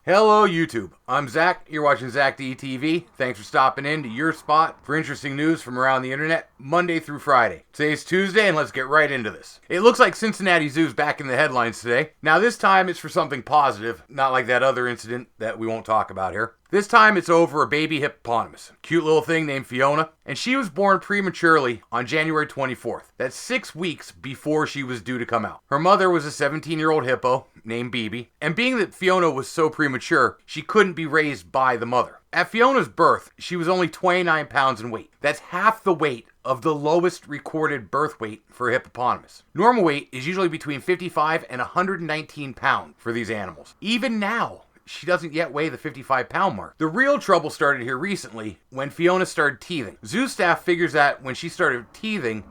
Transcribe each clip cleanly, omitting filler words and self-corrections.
Hello YouTube, I'm Zach, you're watching ZakDTV. Thanks for stopping in to your spot for interesting news from around the internet, Monday through Friday. Today's Tuesday and let's get right into this. It looks like Cincinnati Zoo's back in the headlines today. Now this time it's for something positive, not like that other incident that we won't talk about here. This time it's over a baby hippopotamus, cute little thing named Fiona, and she was born prematurely on January 24th. That's 6 weeks before she was due to come out. Her mother was a 17-year-old hippo named Bibi, and being that Fiona was so premature, she couldn't be raised by the mother. At Fiona's birth, she was only 29 pounds in weight. That's half the weight of the lowest recorded birth weight for a hippopotamus. Normal weight is usually between 55 and 119 pounds for these animals. Even now, she doesn't yet weigh the 55-pound mark. The real trouble started here recently when Fiona started teething. Zoo staff figures that when she started teething,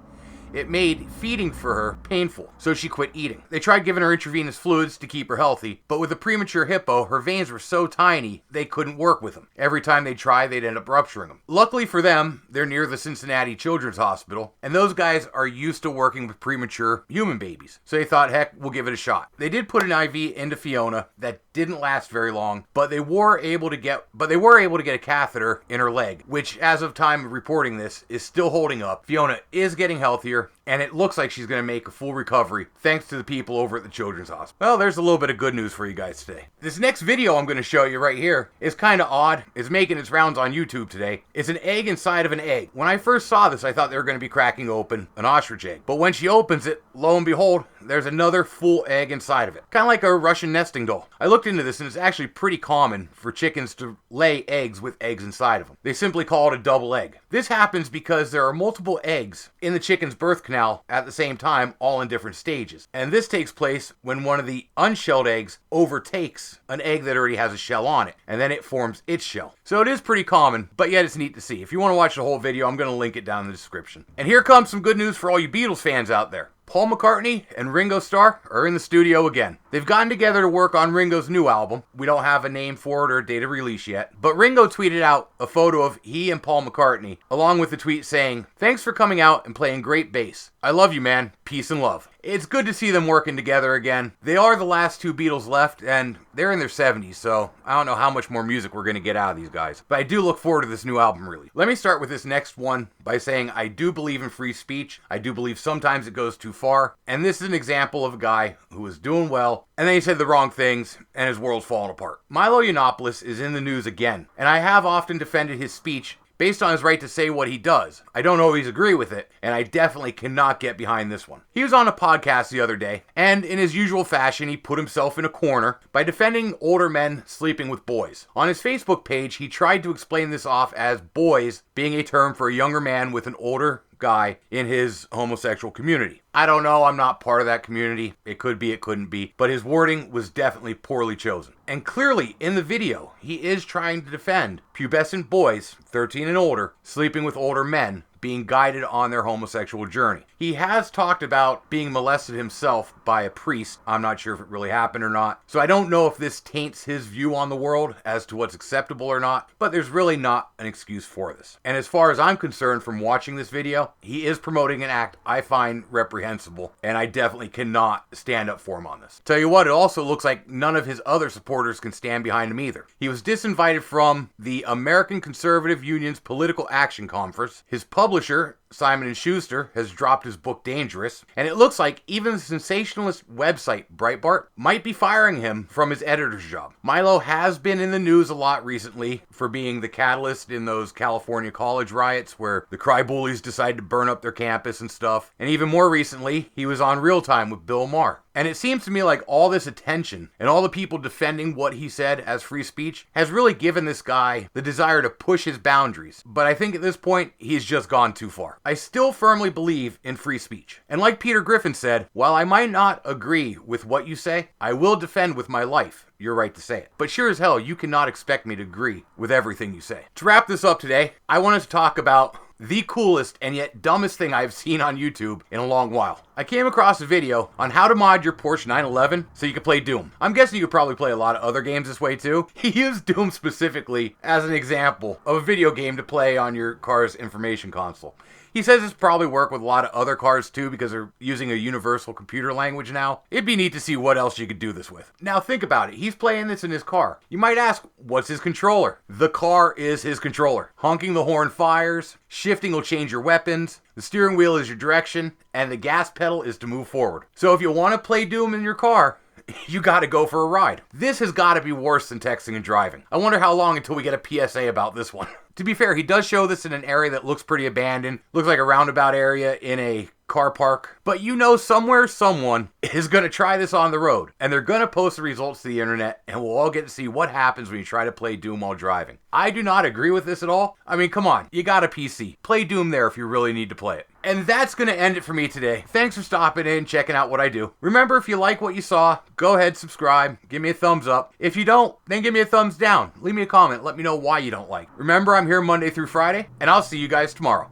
it made feeding for her painful, so she quit eating. They tried giving her intravenous fluids to keep her healthy, but with a premature hippo, her veins were so tiny, they couldn't work with them. Every time they tried, they'd end up rupturing them. Luckily for them, they're near the Cincinnati Childrens Hospital, and those guys are used to working with premature human babies. So they thought, heck, we'll give it a shot. They did put an IV into Fiona that didn't last very long, but they were able to get a catheter in her leg, which as of time of reporting this is still holding up. Fiona is getting healthier, and it looks like she's going to make a full recovery thanks to the people over at the Children's Hospital. Well, there's a little bit of good news for you guys today. This next video I'm going to show you right here is kind of odd. It's making its rounds on YouTube today. It's an egg inside of an egg. When I first saw this, I thought they were going to be cracking open an ostrich egg. But when she opens it, lo and behold, there's another full egg inside of it. Kind of like a Russian nesting doll. I looked into this and it's actually pretty common for chickens to lay eggs with eggs inside of them. They simply call it a double egg. This happens because there are multiple eggs in the chicken's birth canal at the same time, all in different stages. And this takes place when one of the unshelled eggs overtakes an egg that already has a shell on it, and then it forms its shell. So it is pretty common, but yet it's neat to see. If you want to watch the whole video, I'm going to link it down in the description. And here comes some good news for all you Beatles fans out there. Paul McCartney and Ringo Starr are in the studio again. They've gotten together to work on Ringo's new album. We don't have a name for it or a date of release yet, but Ringo tweeted out a photo of he and Paul McCartney, along with the tweet saying, "Thanks for coming out and playing great bass. I love you, man. Peace and love." It's good to see them working together again. They are the last two Beatles left, and they're in their 70s, so I don't know how much more music we're going to get out of these guys. But I do look forward to this new album release. Let me start with this next one by saying I do believe in free speech. I do believe sometimes it goes too far. And this is an example of a guy who was doing well, and then he said the wrong things, and his world's falling apart. Milo is in the news again, and I have often defended his speech based on his right to say what he does. I don't always agree with it, and I definitely cannot get behind this one. He was on a podcast the other day, and in his usual fashion, he put himself in a corner by defending older men sleeping with boys. On his Facebook page, he tried to explain this off as boys being a term for a younger man with an older guy in his homosexual community. I don't know, I'm not part of that community. It could be, it couldn't be, but his wording was definitely poorly chosen. And clearly, in the video, he is trying to defend pubescent boys, 13 and older, sleeping with older men, being guided on their homosexual journey. He has talked about being molested himself by a priest. I'm not sure if it really happened or not. So I don't know if this taints his view on the world as to what's acceptable or not, but there's really not an excuse for this. And as far as I'm concerned from watching this video, he is promoting an act I find reprehensible, and I definitely cannot stand up for him on this. Tell you what, it also looks like none of his other supporters can stand behind him either. He was disinvited from the American Conservative Union's Political Action Conference. His publisher, Simon & Schuster, has dropped his book Dangerous, and it looks like even the sensationalist website Breitbart might be firing him from his editor's job. Milo has been in the news a lot recently for being the catalyst in those California college riots where the cry bullies decided to burn up their campus and stuff, and even more recently, he was on Real Time with Bill Maher. And it seems to me like all this attention and all the people defending what he said as free speech has really given this guy the desire to push his boundaries. But I think at this point, he's just gone too far. I still firmly believe in free speech. And like Peter Griffin said, while I might not agree with what you say, I will defend with my life your right to say it. But sure as hell, you cannot expect me to agree with everything you say. To wrap this up today, I wanted to talk about the coolest and yet dumbest thing I've seen on YouTube in a long while. I came across a video on how to mod your Porsche 911 so you can play Doom. I'm guessing you could probably play a lot of other games this way too. He used Doom specifically as an example of a video game to play on your car's information console. He says it's probably work with a lot of other cars too because they're using a universal computer language now. It'd be neat to see what else you could do this with. Now think about it. He's playing this in his car. You might ask, what's his controller? The car is his controller. Honking the horn fires, shifting will change your weapons, the steering wheel is your direction, and the gas pedal is to move forward. So if you want to play Doom in your car, you gotta go for a ride. This has gotta be worse than texting and driving. I wonder how long until we get a PSA about this one. To be fair, he does show this in an area that looks pretty abandoned. Looks like a roundabout area in a car park. But you know somewhere someone is gonna try this on the road. And they're gonna post the results to the internet and we'll all get to see what happens when you try to play Doom while driving. I do not agree with this at all. I mean, come on. You got a PC. Play Doom there if you really need to play it. And that's going to end it for me today. Thanks for stopping in, checking out what I do. Remember, if you like what you saw, go ahead, subscribe, give me a thumbs up. If you don't, then give me a thumbs down. Leave me a comment, let me know why you don't like. Remember, I'm here Monday through Friday, and I'll see you guys tomorrow.